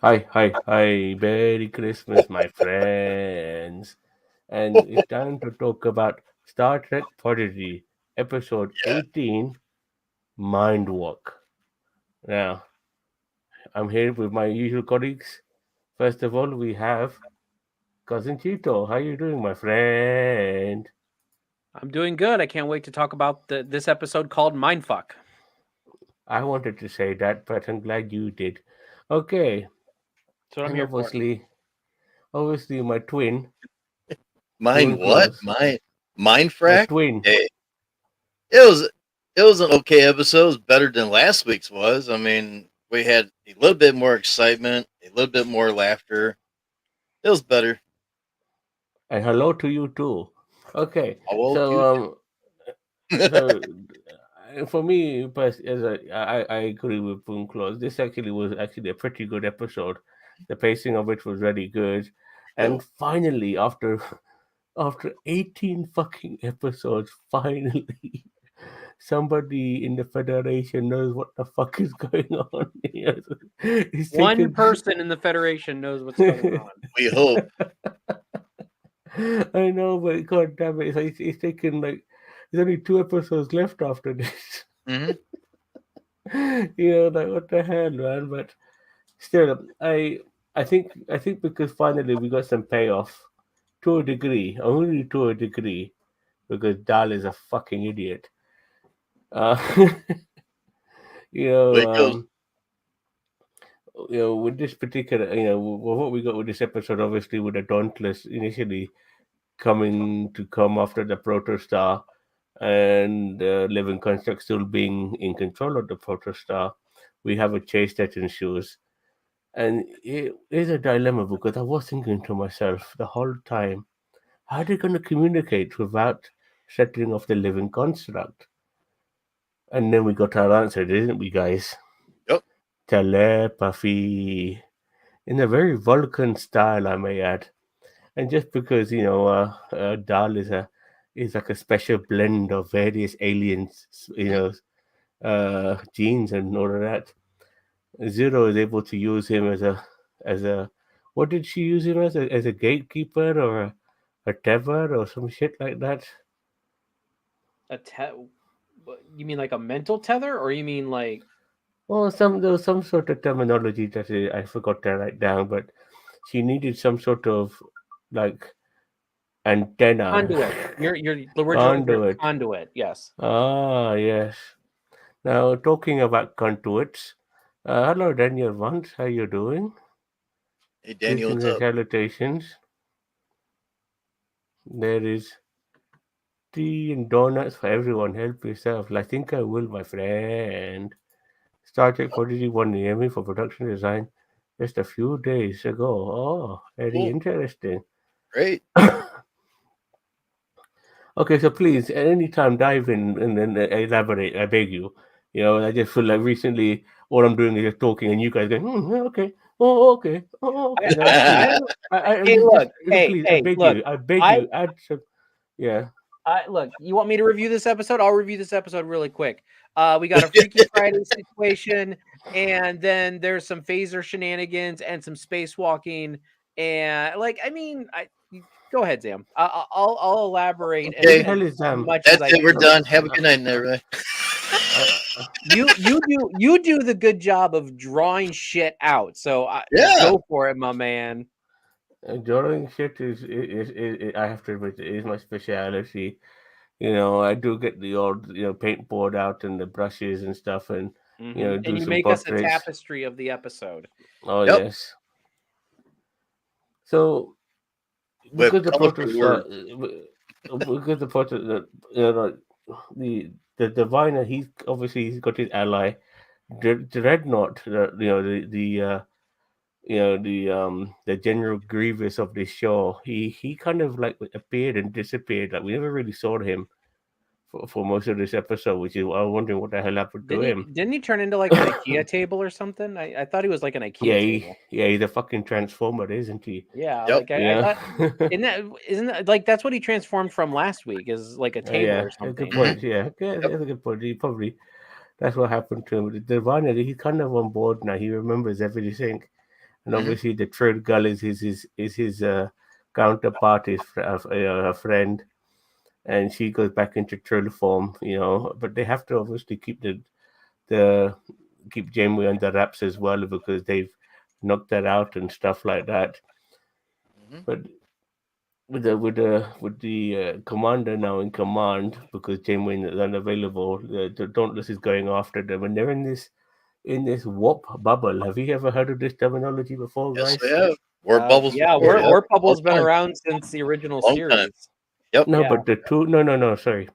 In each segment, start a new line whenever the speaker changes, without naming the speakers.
Hi. Merry Christmas, my friends. And it's time to talk about Star Trek Prodigy, episode
Yeah.
18, Mindwalk. Now, I'm here with my usual colleagues. First of all, we have Cousin Chito. How you doing, my friend?
I'm doing good. I can't wait to talk about this episode called Mindfuck.
I wanted to say that, but I'm glad you did. Okay,
That's what I'm
and
here for.
obviously, my
Mine
twin
what?
claws,
Mine
my
frack?
twin.
Hey, it was it was an okay episode. It was better than last week's was. I mean, we had a little bit more excitement, a little bit more laughter. It was better.
And hello to you too. Okay,
How old
so
you?
so for me, I agree with Boom Clause. This actually was actually a pretty good episode. The pacing of it was really good,
Yo,
and finally, after 18 fucking episodes, finally, somebody in the Federation knows what the fuck is going on here. It's
One
taken.
person in the Federation knows what's going on.
we hope.
I know, but god damn it, it's taken like there's only two episodes left after this.
Hmm.
Like what the hell, man? But still, I think because finally we got some payoff to a degree, only to a degree, because Dal is a fucking idiot. Uh, you know,
Way it goes.
um, with this particular, what we got with this episode, obviously with the Dauntless initially come after the protostar and living construct still being in control of the protostar, we have a chase that ensues. And it is a dilemma because I was thinking to myself the whole time, how are they going to communicate without setting off the living construct? And then we got our answer, didn't we, guys?
Yep.
Telepathy. In a very Vulcan style, I may add. And just because Dal is like a special blend of various aliens, genes and all of that. Zero is able to use him as a what did she use him as a gatekeeper or a tether or some shit like that.
You mean like a mental tether, or you mean like
Well, there was some sort of terminology that I forgot to write down, but she needed some sort of like antenna
conduit? Your the word you're looking for is
conduit.
conduit. Yes.
Ah, yes. Now, talking about conduits, hello Daniel Vance, how you doing?
Hey Daniel,
Greetings
what's
and
up?
salutations. There is tea and donuts for everyone. Help yourself. I think I will, my friend. Star Trek Prodigy won the Emmy for production design just a few days ago. Oh, very
Cool.
interesting.
Great.
Okay, so please, at any time, dive in and then elaborate. I beg you. I just feel like recently all I'm doing is just talking, and you guys going, yeah, okay, oh, okay, oh,
I,
okay. Now,
I,
please,
I
I
Hey,
just,
look. Hey,
please,
hey, look.
I beg
I
you, add some, yeah.
look. You want me to review this episode? I'll review this episode really quick. We got a Freaky Friday situation, and then there's some phaser shenanigans and some spacewalking, and go ahead, Sam. I'll elaborate
Who
as
the
Okay,
hell is them?
much as
that's
I
it. We're
can.
done. Have a good night, everybody.
Uh,
You do the good job of drawing shit out. So
Yeah.
go for it, my man.
drawing shit is, I have to admit, it is my specialty. I do get the old, paintboard out and the brushes and stuff, and
And
do
you
some
make us a
portraits.
tapestry of the episode.
Oh
Yep.
yes. So
With
because the
colorful
protostar,
words.
because the proto, you know, the diviner, he's got his ally, Dreadnought, the General Grievous of this show. He kind of like appeared and disappeared. Like we never really saw him for most of this episode, which is I was wondering what the hell happened to
Didn't he?
him.
Didn't he turn into like an IKEA table or something? I thought he was like an IKEA table.
He's a fucking transformer, isn't he?
Yeah,
Yep.
like I
Yeah.
thought. Isn't that like that's what he transformed from last week? Is like a table
Yeah,
or
a good
something?
Hmm.
point. Yeah, okay,
Yep.
that's a good point. He probably that's what happened to him. The Diviner, he's kind of on board now. He remembers everything, and
Hmm.
obviously the third girl is his counterpart, a friend, and she goes back into troll form, but they have to obviously the keep Janeway under wraps as well because they've knocked her out and stuff like that.
Hmm.
But with the commander now in command because Janeway is unavailable, the Dauntless is going after them, and they're in this warp bubble. Have you ever heard of this terminology before,
Yes, we
guys?
have word bubbles
Yeah,
before. Yep,
Warp
long
Bubble's been
time,
around since the original
long time.
series.
Yep.
No,
Yeah,
but the two. No, no, no. Sorry,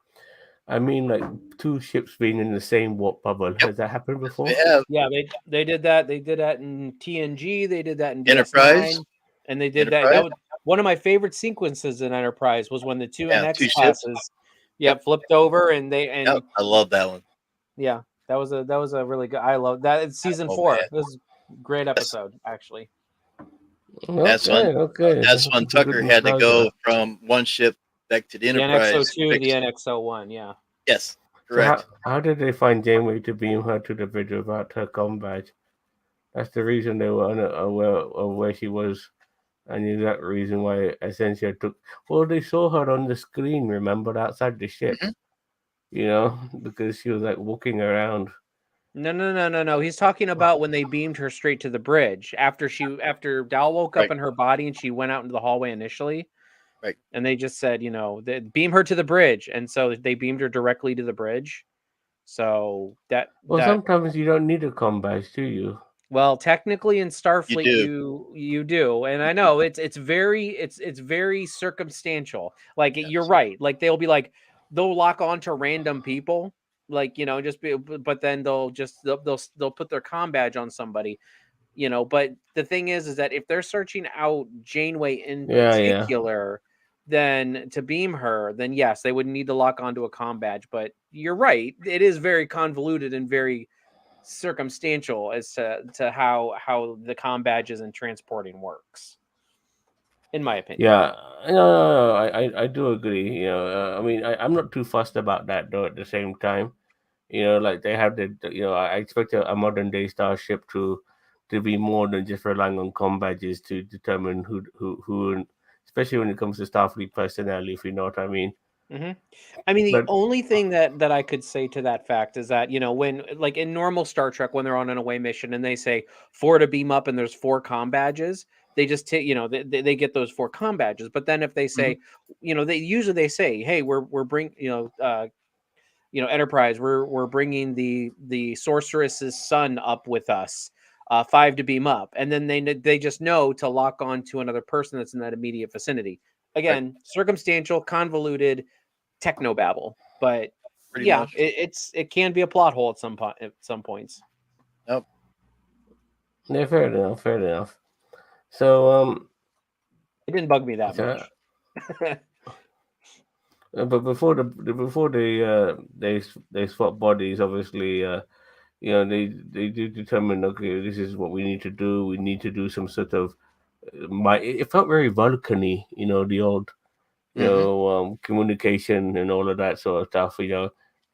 I mean like two ships being in the same warp bubble.
Yep.
Has that happened
Yes, we
before?
have
yeah, they did that. They did that in TNG. They did that in
Enterprise.
DS9, and they did that.
Enterprise.
That was one of my favorite sequences in Enterprise was when the two
Yeah,
NX
two ships.
classes, yeah,
Yep.
flipped over
Yep. I love that one.
yeah, that was a really good. I love that. It's season
Oh man.
4. It was a great
Yes.
episode actually.
That's when
Okay, okay.
that's when
It's a good
Tucker had to go
nostalgia.
from one ship back to the
The
Enterprise.
NX-02 to the
Fix.
NX-01. Yeah.
Yes,
So how
correct.
how did they find Janeway to beam her to the bridge without her comm badge? That's the reason they were unaware of where she was, and is that reason why Essentia took. Well, they saw her on the screen. Remember outside the ship,
Hmm.
because she was like walking around.
No, no, no, no, no. He's talking about when they beamed her straight to the bridge after Dal woke up
Right,
in her body and she went out into the hallway initially,
right.
and they just said, they beam her to the bridge, and so they beamed her directly to the bridge. So
Well,
that
sometimes you don't need a comm badge, do you?
well, technically in
You
Starfleet
do.
you do, and I know it's very circumstantial. Like you're
Yes.
right. Like they'll lock on to random people, like just but then they'll put their comm badge on somebody. But the thing is that if they're searching out Janeway in
Yeah, yeah,
particular, then to beam her, then yes, they would need to lock onto a comm badge. But you're right, it is very convoluted and very circumstantial as to how the comm badges and transporting works, in my opinion.
yeah. No, I do agree. I mean, I'm not too fussed about that though. At the same time, like they have I expect a modern day starship to be more than just relying on comm badges to determine who, especially when it comes to Starfleet personnel, if you know what I mean.
hmm I mean, the
But
only thing that I could say to that fact is that when like in normal Star Trek, when they're on an away mission and they say 4 to beam up and there's 4 comm badges, they just take they get those 4 comm badges. But then if they
Hmm.
say, they say, hey, we're bring Enterprise, we're bringing the sorceress's son up with us, 5 to beam up, and then they just know to lock on to another person that's in that immediate vicinity.
Right.
Again, circumstantial, convoluted, technobabble, but
Pretty
yeah,
much.
it can be a plot hole at some points.
Yep.
yeah, fair enough, fair enough. So
It didn't bug me that
so,
much.
but before they swap bodies, obviously, they do determine, okay, this is what we need to do. We need to do some sort of my. It felt very Vulcan-y, the old
Hmm.
communication and all of that sort of stuff.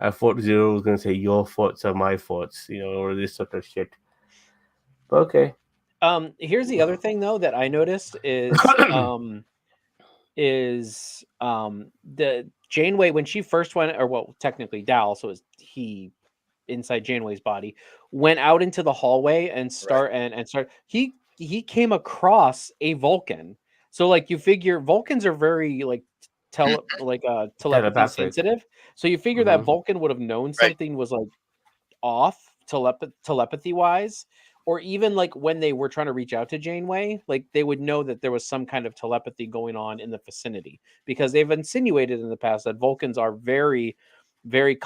I thought Zero was gonna say your thoughts are my thoughts, or this sort of shit. But okay.
Here's the other thing though that I noticed is the Janeway when she first went, or well, technically Dal, so it was he inside Janeway's body, went out into the hallway and
Right.
start he came across a Vulcan. So like you figure Vulcans are very like telepathy
Telepathic.
sensitive. So you figure that
Hmm.
Vulcan would have known
Right.
something was like off telepathy wise, or even like when they were trying to reach out to Janeway, like they would know that there was some kind of telepathy going on in the vicinity because they've insinuated in the past that Vulcans are very, very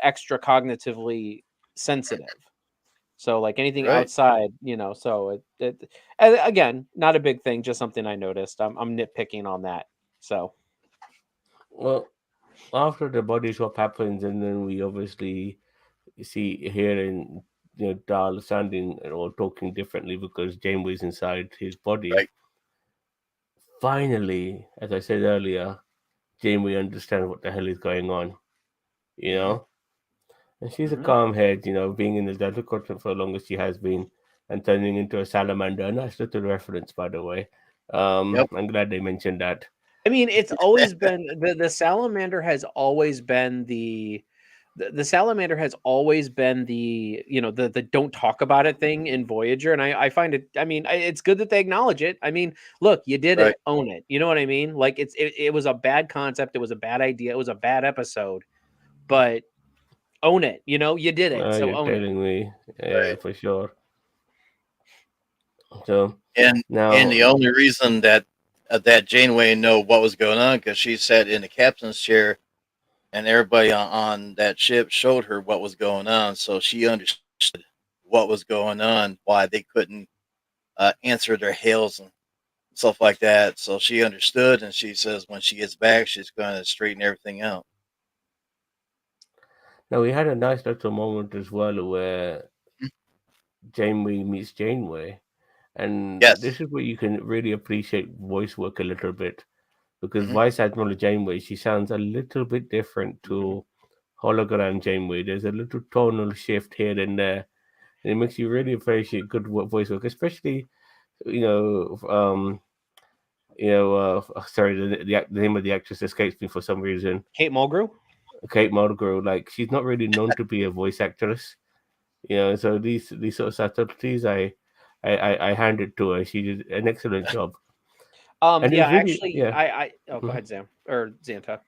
extra cognitively sensitive. So like anything
Right.
outside, so and again, not a big thing, just something I noticed. I'm nitpicking on that. So
Well, after the body swap happens, and then we obviously see hearing Dahl sounding or talking differently because Janeway's inside his body.
Right.
Finally, as I said earlier, Janeway understands what the hell is going on, you
Hmm.
know? And she's a
mhm.
calm head, being in the Delta Quadrant for as long as she has been. and turning into a salamander. A nice little reference, by the way.
Yep.
I'm glad they mentioned that.
I mean, it's always been the salamander has always been the salamander has always been the the don't talk about it thing in Voyager, and I find it. I mean, it's good that they acknowledge it. I mean, look, you did
Right.
it, own it. You know what I mean? Like it was a bad concept, it was a bad idea, it was a bad episode, but own it. You know, you did it, so
You're
own it.
telling me, yeah,
Right.
for sure. So
And
now,
the only reason that Janeway know what was going on because she sat in the captain's chair and everybody on that ship showed her what was going on, so she understood what was going on, why they couldn't answer their hails and stuff like that. So she understood, and she says when she gets back, she's going to straighten everything out.
now we had a nice little moment as well where
Mhm.
Janeway meets Janeway, and
Yes.
this is where you can really appreciate voice work a little bit because
Hmm.
Vice Admiral Janeway, she sounds a little bit different to hologram Janeway. There's a little tonal shift here and there, and it makes you really appreciate good voice work, especially you know, sorry, the name of the actress escapes me for some reason.
Kate Mulgrew.
Kate Mulgrew, like she's not really known to be a voice actress, so these sort of subtleties, I hand it to her. She did an excellent job, and it
Yeah,
was really,
actually,
yeah.
I oh, go
Mhm.
ahead, Sam or Xanta.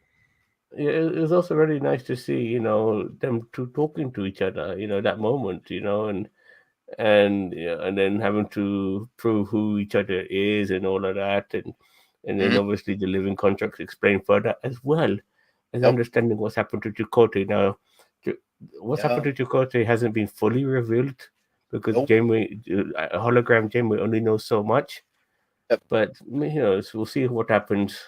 Yeah, it was also really nice to see, them two talking to each other, that moment, and then having to prove who each other is and all of that, and then
Hmm.
obviously the living contracts explain further as well as
Yep.
understanding what's happened to Chakotay. Now, Ch- what's
Yeah.
happened to Chakotay hasn't been fully revealed because
Nope.
Janeway, hologram Janeway only knows so much.
Yep.
But so we'll see what happens,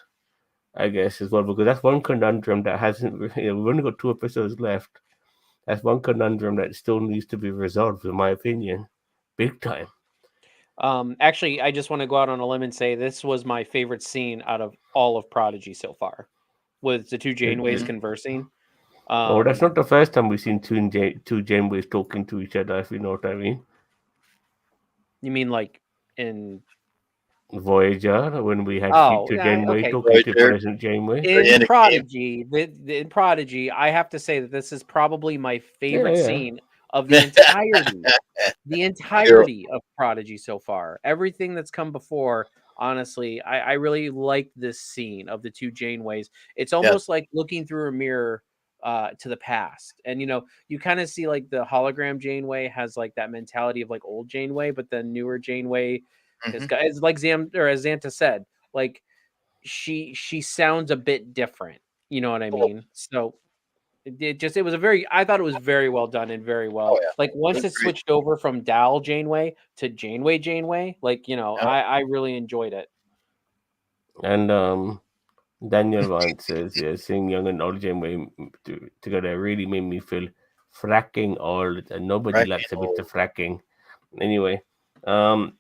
I guess, as well, because that's one conundrum that hasn't. We've only got 2 episodes left. That's one conundrum that still needs to be resolved, in my opinion, big time.
Actually, I just want to go out on a limb and say this was my favorite scene out of all of Prodigy so far, with the two Janeways
Hmm.
conversing.
Oh, that's
Um,
not the first time we've seen two Janeways talking to each other, if you know what I mean.
you mean like in
Voyager, when we had
oh
future
yeah,
Janeway
okay.
talking to
Voyager,
present Janeway.
the
In
end of game.
Prodigy, in Prodigy, I have to say that this is probably my
Yeah,
favorite
yeah.
scene of the
You're
entirety of Prodigy so far. Everything that's come before, honestly, I really like this scene of the two Janeways. It's
yes.
almost like looking through a mirror to the past. And you kind of see like the hologram Janeway has like that mentality of like old Janeway, but then newer Janeway
Hmm.
it's like Zam or as Xanta said, like she sounds a bit different. You know what I
Oh,
mean? So it was a very I thought it was very well done and very
oh
well.
yeah,
Like
it
once
was
it
great.
switched over from Dal Janeway to Janeway, like
Yeah.
I really enjoyed it.
And Daniel Vance says, yeah, seeing young and old Janeway together really made me feel fracking old, and nobody
Right.
likes a bit
Oh,
of fracking. Anyway, um,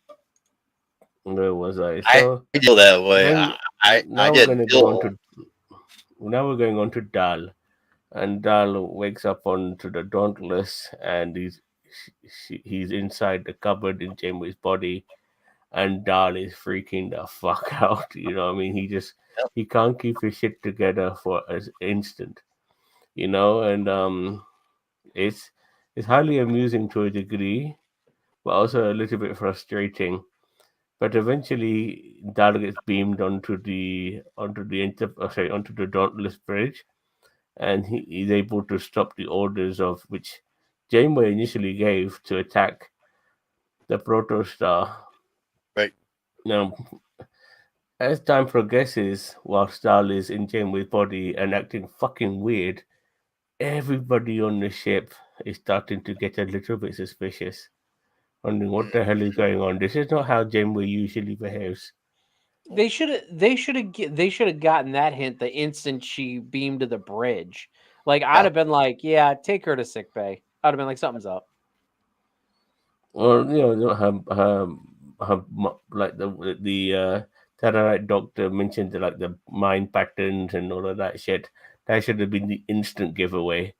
where was I?
I
So
feel that way.
then
I
now we're
didn't
gonna go on
feel.
to now we're going on to Dal, and Dal wakes up onto the Dauntless, and he's inside the cupboard in Janeway's body, and Dal is freaking the fuck out. What I mean?
Yep.
He can't keep his shit together for an instant. And it's it's highly amusing to a degree, but also a little bit frustrating. But eventually, Dal gets beamed onto the Dauntless Bridge, and he's able to stop the orders of which Janeway initially gave to attack the Protostar.
Right.
Now, as time progresses, while Dal is in Janeway's body and acting fucking weird, everybody on the ship is starting to get a little bit suspicious. Wondering what the hell is going on. This is not how Janeway usually behaves.
They should have gotten that hint the instant she beamed to the bridge. Like I'd
Yeah.
have been like, yeah, take her to sick bay. I'd have been like, something's up.
Or like the Tadarite doctor mentioned like the mind patterns and all of that shit. That should have been the instant giveaway.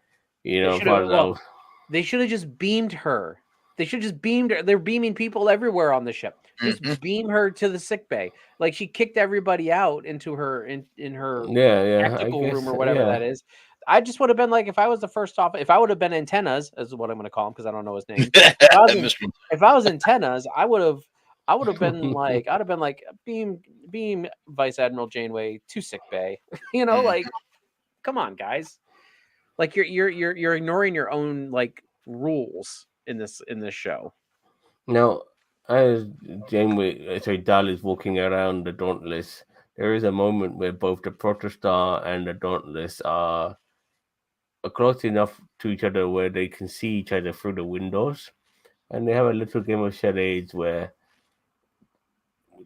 They should have
For
well,
those.
they should have just beamed her. They should just beamed her. They're beaming people everywhere on the ship. Just
Mhm.
beam her to the sick bay. Like she kicked everybody out into her in her
Yeah, I
tactical room
guess,
or whatever that
yeah.
is. I just would have been like, if I was the first off, if I would have been Antennas, is what I'm going to call him because I don't know his name.
Mr.
If I was Antennas, I would have been like, I'd have been like, beam Vice Admiral Janeway to sick bay. You know,
Mhm.
like, come on, guys. Like you're ignoring your own like rules in this show.
Now, as Janeway, sorry, Dal is walking around the Dauntless, there is a moment where both the Protostar and the Dauntless are close enough to each other where they can see each other through the windows, and they have a little game of charades where,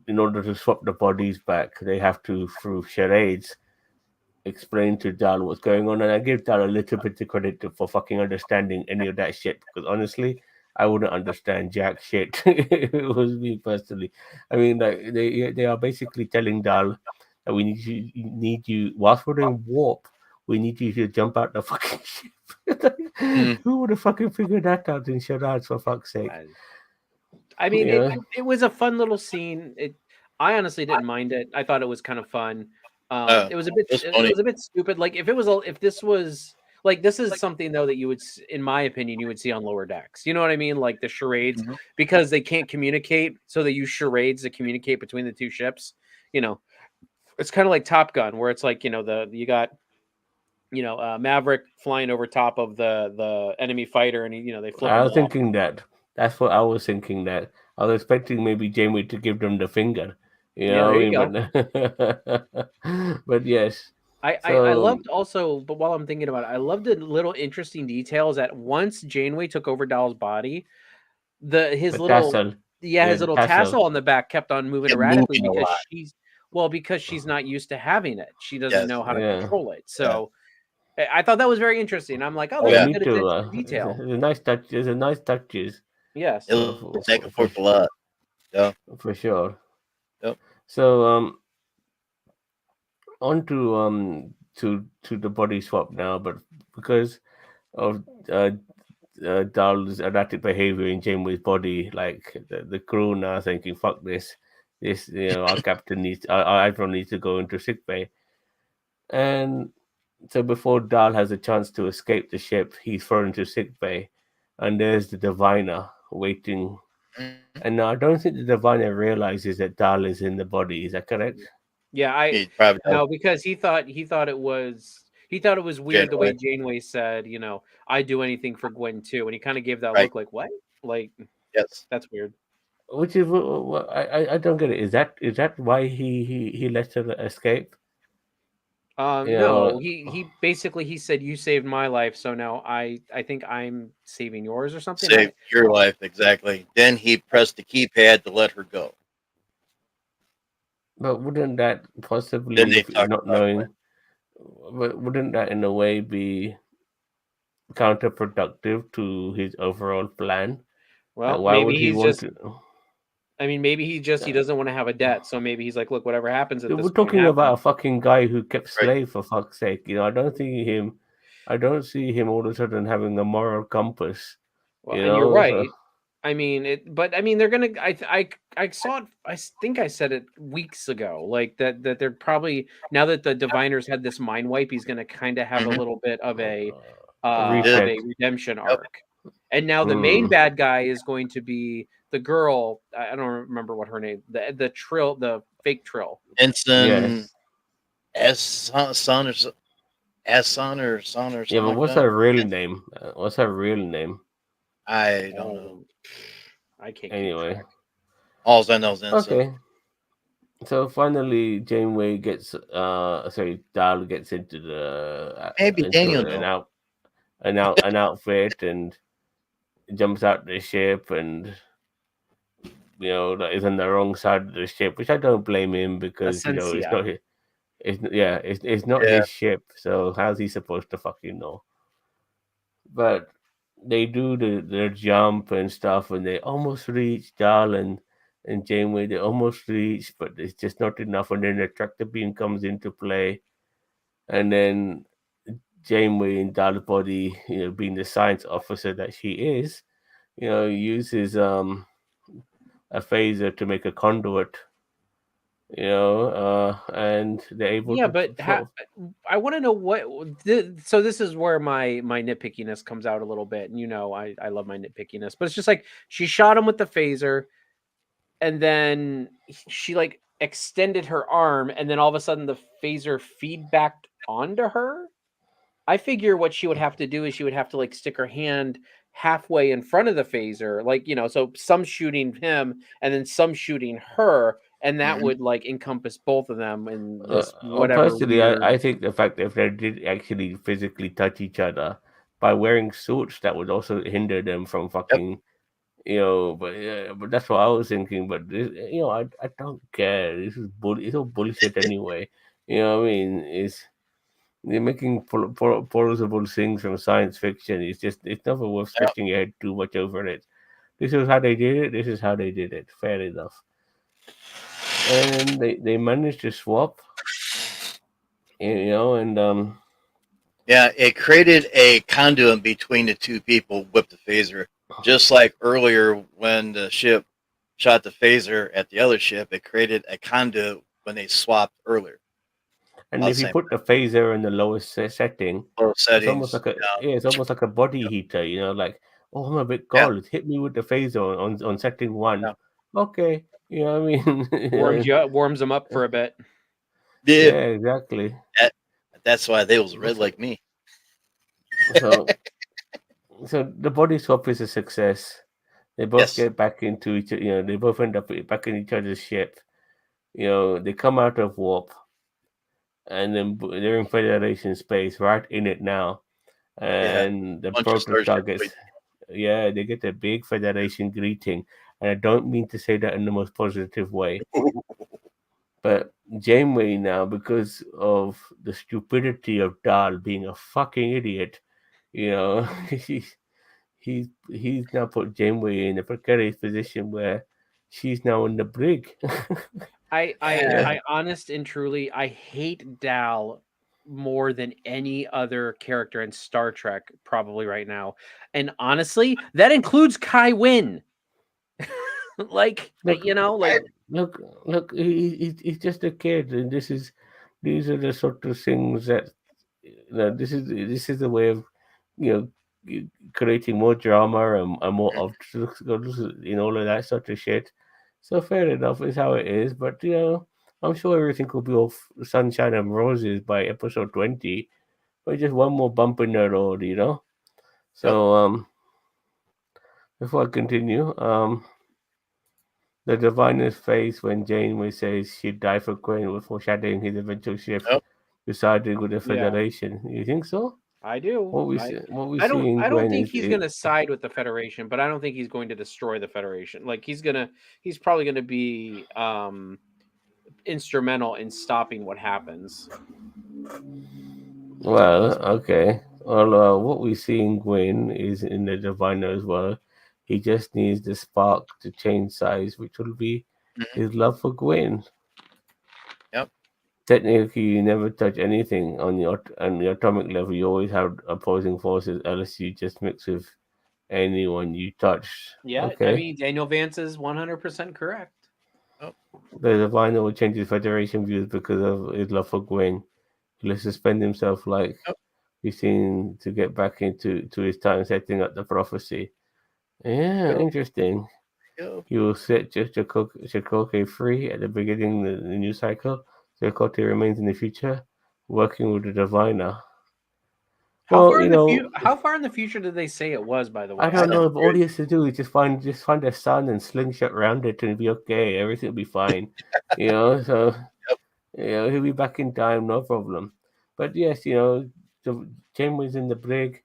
in order to swap the bodies back, they have to, through charades, explain to Dal what's going on. And I give Dal a little bit of credit for fucking understanding any of that shit, because honestly, I wouldn't understand jack shit if it was me personally. I mean, like they are basically telling Dal that need you whilst we're in warp. We need you to jump out the fucking ship.
Mhm.
Who would have fucking figured that out in charades, for fuck's sake?
I mean,
Yeah,
it was a fun little scene. I honestly didn't mind it. I thought it was kind of fun.
Uh,
It was a bit
that's
it
funny.
was a bit stupid. Like if this was like this is something though that you would, in my opinion, you would see on lower decks. You know what I mean? Like the charades
Mhm.
because they can't communicate, so they use charades to communicate between the two ships. You know, it's kind of like Top Gun, where it's like you got Maverick flying over top of the enemy fighter, and they flip
I
him
was
off.
thinking that. That's what I was thinking. That I was expecting maybe Jamie to give them the finger. You
Yeah,
know
there
what
you go.
I mean? But yes.
I
So
loved also, but while I'm thinking about it, I loved the little interesting details that once Janeway took over Doll's body, his
the
little
tassel,
yeah,
yeah,
his
the
little
tassel.
tassel on the back kept on moving
Kept
erratically
moving a
because
lot.
she's not used to having it. She doesn't
Yes.
know how to
Yeah.
control it.
Yeah.
So I thought that was very interesting. I'm like, oh,
Oh
there's
Yeah,
a
yeah.
me
good
too.
attention to
It's
detail.
a nice touch. It's a nice touches
Yes.
It was back and forth a lot. Yeah.
for sure.
Yep.
So on to the body swap now, but because of Dahl's erratic behavior in Janeway's body, like the crew now thinking, "Fuck this! Our captain needs, our admiral needs to go into sick bay." And so before Dahl has a chance to escape the ship, he's thrown into sick bay, and there's the diviner waiting.
Mhm.
And now I don't think the diviner realizes that Dahl is in the body. Is that correct?
Yeah,
He probably does.
no, because he thought it was weird the way
Janeway.
Janeway said, I do anything for Gwen too, and he kind of gave that
Right.
look like what? Like
Yes.
that's weird.
Which is I don't get it. Is that why he let her escape? You
No,
know,
he basically he said you saved my life, so now I think I'm saving yours or something.
Saved your life exactly. Then he pressed the keypad to let her go.
but wouldn't that
Then
possibly,
they
if
talked
not
about Gwen.
knowing, but wouldn't that in a way be counterproductive to his overall plan? Like,
Well,
why
maybe
would he
he's
want
just.
to?
I mean, maybe he
Uh,
doesn't want to have a debt, so maybe he's like, look, whatever happens at
Dude,
this
we're
point
talking about a
happens.
fucking guy who kept
Right.
slave for fuck's sake. I don't see him all of a sudden having a moral compass.
Well, and you're
So
right. I mean it, but I mean they're gonna. I saw it. Think I said it weeks ago. Like that they're probably now that the diviners had this mind wipe, he's gonna kind of have a
Mm-hmm.
little bit
a
of
reset.
a redemption
Yep.
arc. And now the main
Hmm.
bad guy is going to be the girl. I don't remember what her name. The fake Trill.
Ensign
Yes.
S son or son or
Yeah,
something
but
like
what's
that.
her real
Ensign.
name? What's her real name?
I don't know.
Oh, I can't keep
Anyway.
track.
All I know is Ensign.
Okay. So finally, Janeway Dahl gets
Maybe
into
Daniel know.
an outfit and jumps out the ship, and that is on the wrong side of the ship, which I don't blame him because it's
Essentia.
not his. It's not
Yeah.
his ship, so how's he supposed to fucking know? But they do the jump and stuff, and they almost reach Dahl and Janeway. They almost reach, but it's just not enough. And then the tractor beam comes into play, and then Janeway in Dahl's body, being the science officer that she is, uses a phaser to make a conduit, and they're able
Yeah,
to
but
sort of.
I want to know so this is where my nitpickiness comes out a little bit, and I love my nitpickiness, but it's just like she shot him with the phaser, and then she like extended her arm, and then all of a sudden the phaser feedbacked onto her. I figure what she would have to do is she would have to like stick her hand halfway in front of the phaser, like so some shooting him and then some shooting her, and that
Mhm.
would like encompass both of them in this whatever
Personally, I
weird.
think the fact that if they did actually physically touch each other by wearing suits, that would also hinder them from
Yep.
fucking. But yeah, but that's what I was thinking. But I don't care. This is it's all bullshit anyway. You know what I mean? They're making plausible things from science fiction. It's never worth
Yep.
stretching your head too much over it. This is how they did it. This is how they did it. Fair enough. And they managed to swap. And
Yeah, it created a conduit between the two people with the phaser. Just like earlier when the ship shot the phaser at the other ship, it created a conduit when they swapped earlier.
And
All the
if you
same
put the phaser in the lowest setting,
little
it's almost
settings.
like it's almost like a body heater. Like, oh, I'm a bit
Yeah,
cold. Hit me with the phaser on setting one.
yeah,
Okay, you know what I mean?
Warms them up for a bit.
yeah.
Yeah, exactly.
That, that's why they was red
So,
like me.
so, so the body swap is a success. They both
Yes.
get back into each. They both end up back in each other's ship. They come out of warp, and then they're in Federation space, right in it now.
Yeah.
And the
Bunch of
protostar
starships
gets,
waiting.
yeah, they get a big Federation greeting, and I don't mean to say that in the most positive way, but Janeway now, because of the stupidity of Dahl being a fucking idiot, he's he's now put Janeway in a precarious position where she's now in the brig.
I I
Yeah.
I honest and truly I hate Dal more than any other character in Star Trek probably right now. And honestly, that includes Kai Wynn. Like,
look,
like
look, he's just a kid, and these are the sort of things that this is the way of you know creating more drama and more obstacles in all of that sort of shit. So fair enough, is how it is. But I'm sure everything will be all sunshine and roses by episode 20. But just one more bump in the road.
Yep.
So before I continue, the diviner's face when Janeway says she'd die for Quinn was foreshadowing his eventual shift
Yep.
to siding with the
yeah,
Federation. You think so?
I do.
What we see in
I don't
Gwen
think
is
he's going to side with the Federation, but I don't think he's going to destroy the Federation. Like he's probably going to be instrumental in stopping what happens.
well, okay. Well, what we see in Gwen is in the diviner as well. He just needs the spark to change size, which will be
Mhm.
his love for Gwen.
Yep.
Technically, you never touch anything on the atomic level. You always have opposing forces, unless you just mix with anyone you touch.
Yeah, I
Okay,
mean Daniel Vance is 100% correct.
Yep.
the diviner will change his Federation views because of his love for Gwen. He'll suspend himself like
Yep.
he's seen to get back into his time setting up the prophecy. Yeah,
Go.
interesting.
Go.
He will set just Chakotay free at the beginning of the new cycle. Chakotay remains in the future, working with the diviner. Well,
How far in the future did they say it was, by the
I
way? I
don't
don't.
know. But all he has to do is just find a sun and slingshot around it, and it'll be okay. Everything will be fine. So
Yep.
he'll be back in time, no problem. But yes, the Janeway's in the brig.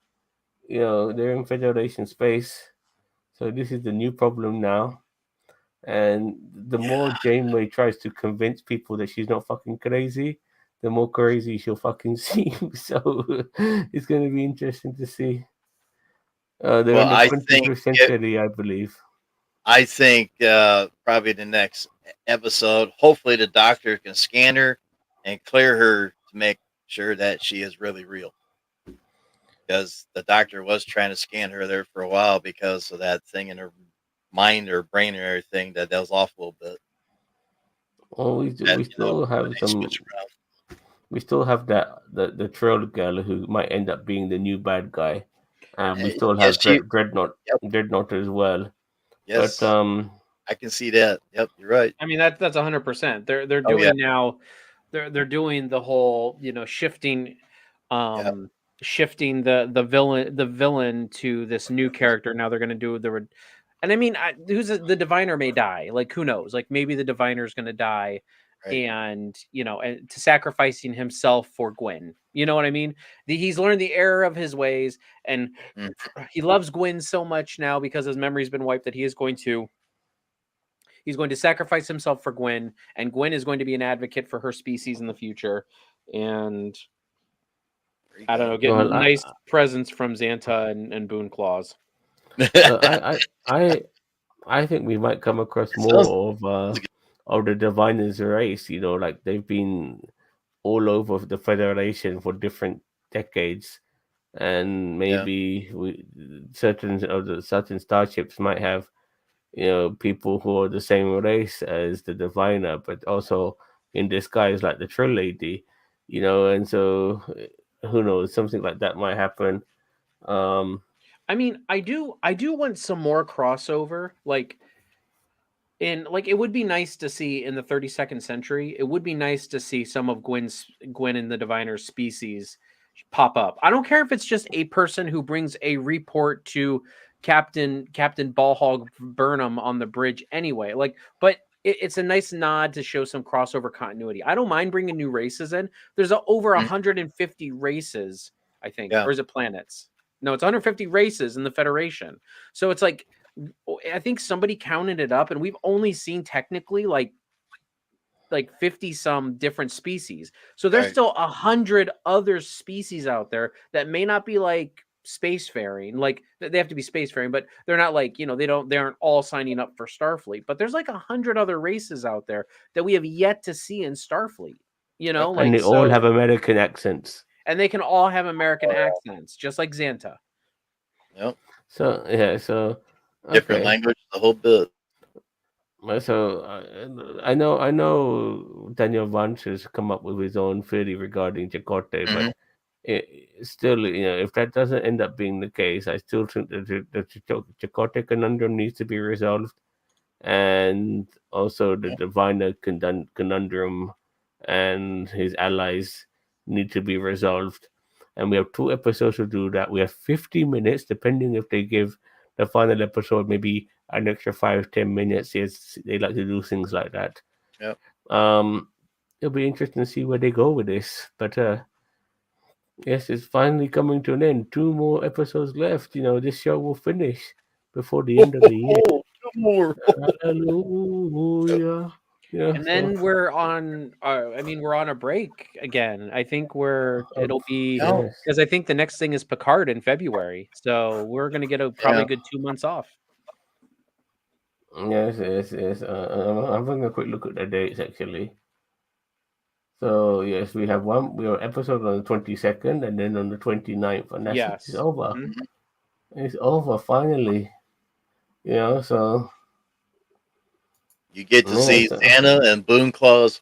They're in Federation space, so this is the new problem now. And the more
Yeah.
Janeway tries to convince people that she's not fucking crazy, the more crazy she'll fucking seem. So it's going to be interesting to see. They're
Well,
in the 25th century, I believe.
I think probably the next episode, hopefully the doctor can scan her and clear her to make sure that she is really real. because the doctor was trying to scan her there for a while because of that thing in her mind or brain or everything that was off a little bit.
Well,
That
we still
when
have
they switch
some.
around.
We still have the troll girl who might end up being the new bad guy. We still
Yes,
have
she. Yep.
Dreadnought as well. But
Yes, I can see that. Yep, you're right.
I mean that's 100%. They're
Oh yeah.
doing now. They're doing the whole shifting,
Yeah.
um, shifting the villain to this new character. Now they're going to do and I mean, the diviner may die. Like who knows? Like maybe the diviner's going to die,
Right.
and and to sacrificing himself for Gwen. You know what I mean? He's learned the error of his ways, and
Mm.
he loves Gwen so much now because his memory's been wiped that he's going to sacrifice himself for Gwen, and Gwen is going to be an advocate for her species in the future. And
There you
I don't
go.
know,
well,
getting nice presents from Xanta and Boone Claws.
well, I think we might come across
It sounds
more
good.
of the Diviners race. Like they've been all over the Federation for different decades, and
Yeah.
maybe certain starships might have people who are the same race as the diviner, but also in disguise like the Trill Lady, and so who knows, something like that might happen. um
I mean, I do want some more crossover. It would be nice to see in the 32nd century. It would be nice to see some of Gwen and the Diviner's species pop up. I don't care if it's just a person who brings a report to Captain Ballhog Burnham on the bridge anyway. But it's a nice nod to show some crossover continuity. I don't mind bringing new races in. There's over
Mhm.
150 races, I think,
Yeah.
or is it planets? No, it's 150 races in the Federation. So it's like I think somebody counted it up, and we've only seen technically like 50 some different species. So there's
Right.
still 100 other species out there that may not be like spacefaring. Like they have to be spacefaring, but they're not like, they aren't all signing up for Starfleet. But there's like 100 other races out there that we have yet to see in Starfleet.
Yep.
and
Like
they all
so,
have American accents.
and they can all have American
Oh
accents, just like Xanta.
yeah. Yep.
So yeah, so
Different
okay.
language, the whole bit.
So I know Daniel Vance has come up with his own theory regarding Chakotay,
Hmm.
but still, if that doesn't end up being the case, I still think that the Chakotay conundrum needs to be resolved, and also the
Yeah.
Diviner conundrum and his allies need to be resolved. And we have 2 episodes to do that. We have 50 minutes, depending if they give the final episode maybe an extra 5-10 minutes. Yes, they like to do things like that.
Yep.
Um, it'll be interesting to see where they go with this. But yes, it's finally coming to an end. 2 more episodes left. This show will finish before the end of the year.
Two more.
Hallelujah. Yeah,
And
so
then we're on a break again. I think it'll be
Yeah.
yes.
because I think the next thing is Picard in February. So we're going to get probably
Yeah.
a good 2 months off.
Yes, yes, yes. I'm having a quick look at the dates actually. So yes, we have episode on the 22nd and then on the 29th, and that's it. It's
Yes.
over.
Mhm.
Mhm.
It's over finally. So
You get to
yeah,
see
so
Santa and Boone Claws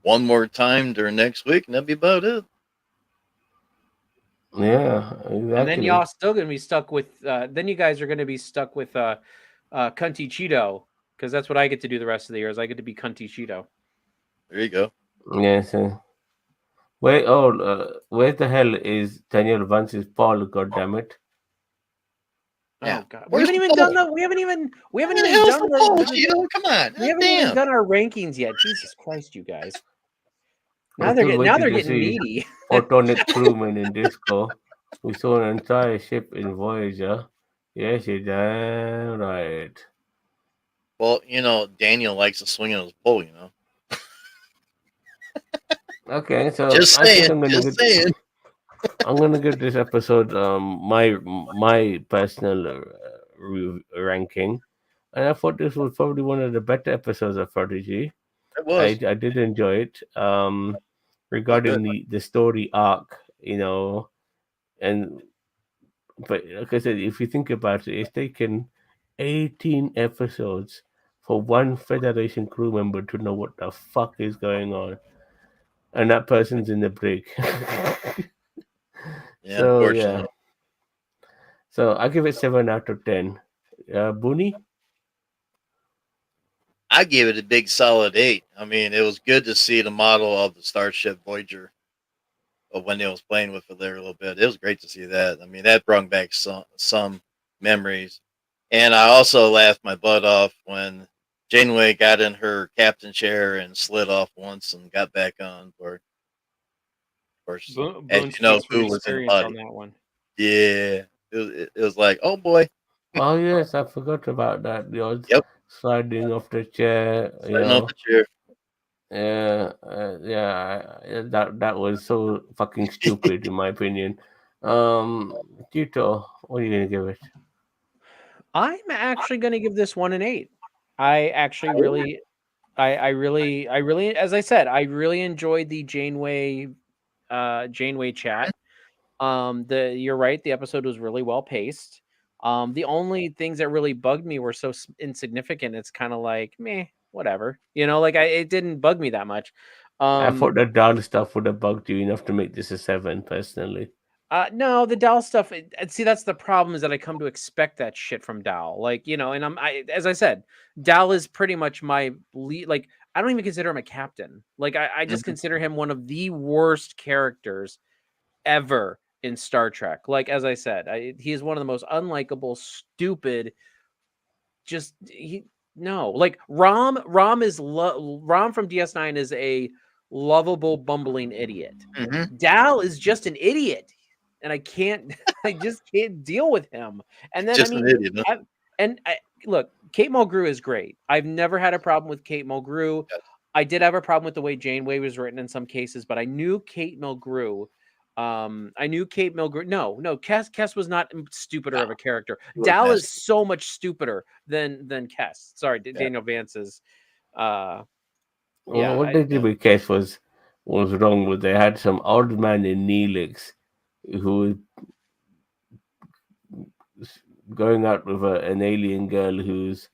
one more time during next week, and that'll be about it.
yeah,
And then y'all
exactly.
still going to be stuck with then you guys are going to be stuck with Cunty Cheeto, because that's what I get to do the rest of the year is I get to be Cunty Cheeto.
There you go.
Yes. Where the hell is Daniel Vance's Paul? God damn it!
Yeah.
Oh god. We
Where's
haven't
the
even done
Paul?
the we haven't even we haven't
Where the
even
hell's
done
the Paul,
the
Cheeto? Come on.
we
God
haven't even
damn.
done our rankings yet. Jesus Christ, you guys.
We're
Now they're
still
getting now
waiting
they're
to
getting
see
needy.
Photonic crewmen in Disco. We saw an entire ship in Voyager. Yes, you're damn right.
Well, Daniel likes to swing on his pole.
Okay, so
Just
I think
saying. Just saying.
I'm gonna give this episode my personal ranking, and I thought this was probably one of the better episodes of Prodigy.
It
I
was.
I did enjoy it.
Oh, good.
Regarding the story arc, and But like I said, if you think about it, it's taken 18 episodes for one Federation crew member to know what the fuck is going on, and that person's in the brig.
Yeah,
So yeah,
unfortunately.
so I give it 7 out of 10. Booney,
I give it a big solid 8. I mean, it was good to see the model of the Starship Voyager of when they was playing with it there a little bit. It was great to see that. I mean, that brought back some memories. And I also laughed my butt off when Janeway got in her captain chair and slid off once and got back on. For, of course, as
Boone
you know,
speaks from
who was in the
experience on
body.
that one.
Yeah, it was like, oh boy,
oh yes, I forgot about that. The odd
yep,
sliding off the chair,
sliding off the chair.
Yeah, that was so fucking stupid in my opinion. Tito, what are you gonna give it?
I'm actually going to give this one an 8. I actually really, I really, as I said, I really enjoyed the Janeway chat. You're right, the episode was really well paced. The only things that really bugged me were so insignificant. It's kind of like meh, whatever. Like it didn't bug me that much.
I
Um,
thought the down stuff would have bugged you enough to make this a 7, personally.
no, the Dal stuff. See, that's the problem is that I come to expect that shit from Dal. Like, and as I said, Dal is pretty much my lead. Like, I don't even consider him a captain. Like, I just
Mhm.
consider him one of the worst characters ever in Star Trek. Like, as I said, he is one of the most unlikable, stupid. Just he no like Rom from DS9 is a lovable, bumbling idiot.
Mhm.
Dal is just an idiot, and I can't, I just can't deal with him. And then, I
Just an
mean,
idiot. Huh?
I, look, Kate Mulgrew is great. I've never had a problem with Kate Mulgrew.
Yes.
I did have a problem with the way Janeway was written in some cases, but I knew Kate Mulgrew. I knew Kate Mulgrew. No, Kess was not stupider
No,
of a character.
he was
Dal is
nasty.
so much stupider than Kess. Sorry,
Yeah.
Daniel Vance's. Uh,
Well,
yeah,
what they did with Case was wrong. Was they had some old man in Neelix who was going out with an alien girl who's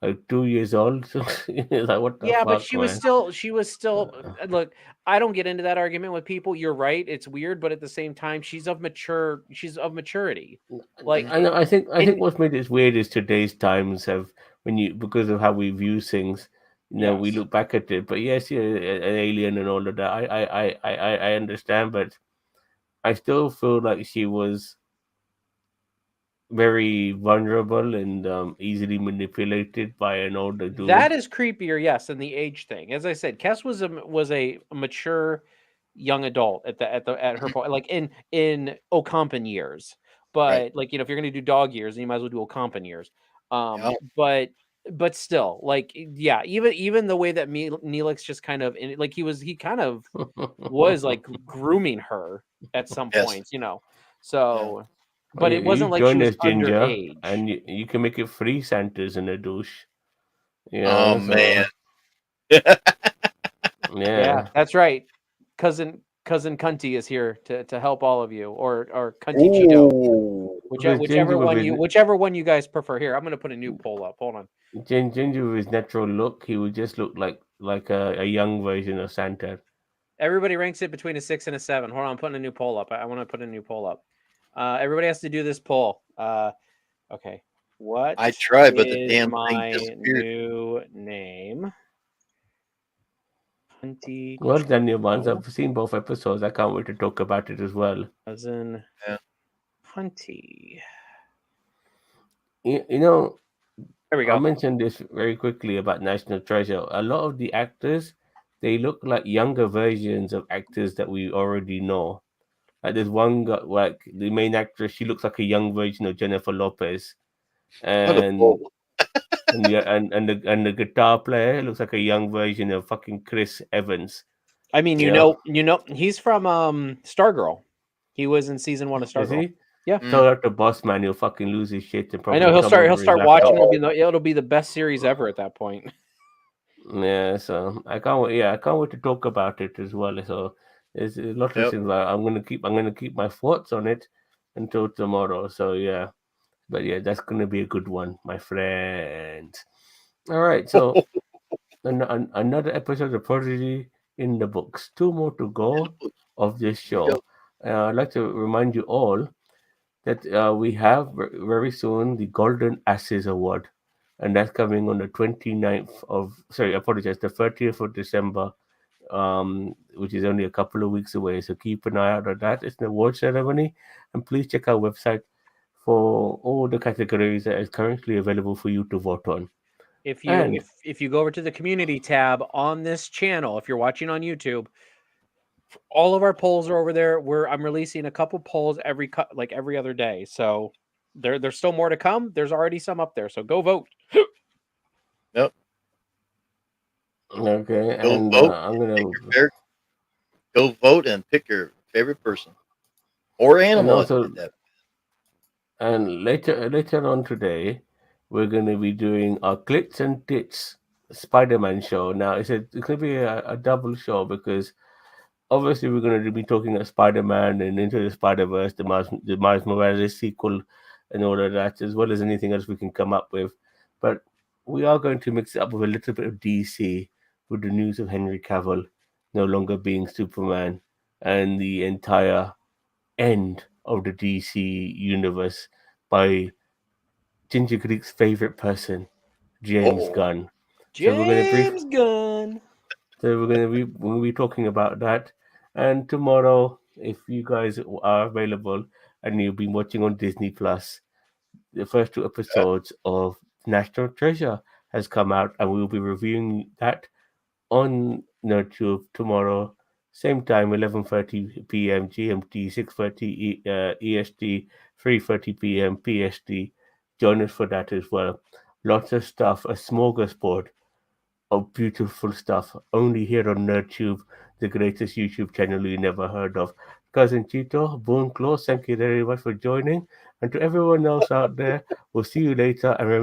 like 2 years old. It's like, what the
yeah, but
fuck,
she was
man?
still, she was still.
Uh,
Look, I don't get into that argument with people. You're right; it's weird, but at the same time, she's of maturity. Like,
I know. I think
in
what's made it weird is today's times have when you because of how we view things. We
yes,
look back at it. But yes, yeah, an alien and all of that. I understand, but I still feel like she was very vulnerable and easily manipulated by an older
that
dude.
is creepier, yes, than the age thing. As I said, Kess was a mature young adult at her
Mhm.
point, like in Ocampan years.
Right.
But like, if you're gonna do dog years, then you might as well do Ocampan years.
Yeah.
But still, like, yeah, even the way that Neelix just kind of like he kind of was like grooming her at some
Yes.
points.
Yeah.
So,
Oh,
but it
you
wasn't like she
join
was
us, Ginger,
underage.
and you can make it free Santas in a douche.
Oh man.
So
Yeah,
yeah.
that's right. Cousin Cunty is here to help all of you, or Cunty Cheeto,
Ooh.
Because
whichever one you guys prefer. Here, I'm gonna put a new poll up. Hold on.
Ginger with his natural look, he would just look like a young version of Santa.
Everybody ranks it between a 6 and a 7. Hold on, I'm putting a new poll up. I want to put a new poll up. Everybody has to do this poll. Okay. What
I tried, but the
is
damn thing
my
disappeared.
new name? Cunty
Well done, new ones.
Cheeto,
I've seen both episodes. I can't wait to talk about it as well.
cousin
Yeah.
Cunty.
You know,
There we
I'll
go.
mention this very quickly about National Treasure. A lot of the actors, they look like younger versions of actors that we already know. Like there's one guy, like the main actress, she looks like a young version of Jennifer Lopez,
What a
and
bull.
and the guitar player looks like a young version of fucking Chris Evans.
I mean,
You know,
he's from Stargirl. He was in season 1 of
is
Stargirl.
he?
Yeah.
Mm.
Tell that the boss man, he'll fucking lose his shit and
I know
probably come
he'll
over his
start watching.
laptop.
It'll be the best series ever at that point.
Yeah, so I can't wait. Yeah, I can't wait to talk about it as well. So there's a lot of
Yep.
things I'm gonna keep my thoughts on it. until tomorrow. So yeah, but yeah, that's gonna be a good one, my friend. All right, so another episode of Prodigy in the books. Two more to go of this show.
Yep.
I'd like to remind you all that we have very soon the Golden Asses Award, and that's coming on the 29th of, sorry, I apologize, the 30th of December, which is only a couple of weeks away. So keep an eye out on that. It's an award ceremony, and please check our website for all the categories that is currently available for you to vote on. And
If you go over to the community tab on this channel, if you're watching on YouTube, all of our polls are over there. I'm releasing a couple polls like every other day. So there's still more to come. There's already some up there. So go vote.
Yep.
okay,
Go
and
vote.
I'm
Pick
gonna,
your favorite. Go vote and pick your favorite person or
and
animal
also,
at that.
and later on today, we're gonna be doing our Glitz and Tits Spider-Man show. Now, it's gonna be a double show because obviously we're going to be talking about Spider-Man and Into the Spider-Verse, the Miles Morales sequel, and all of that, as well as anything else we can come up with. But we are going to mix it up with a little bit of DC with the news of Henry Cavill no longer being Superman and the entire end of the DC universe by Ginger Greek's favorite person, James
Oh,
Gunn. So we're going to brief
James Gunn.
So we'll be talking about that. And tomorrow, if you guys are available and you've been watching on Disney Plus, the first two episodes of National Treasure has come out, and we will be reviewing that on YouTube tomorrow, same time, 11:30 p.m. GMT, 6:30 EST, 3:30 p.m. PST. Join us for that as well. Lots of stuff, a smorgasbord of beautiful stuff only here on NerdTube, the greatest YouTube channel you never heard of. Cousin Chito, Boone Close, thank you very much for joining. And to everyone else out there, we'll see you later. And remember,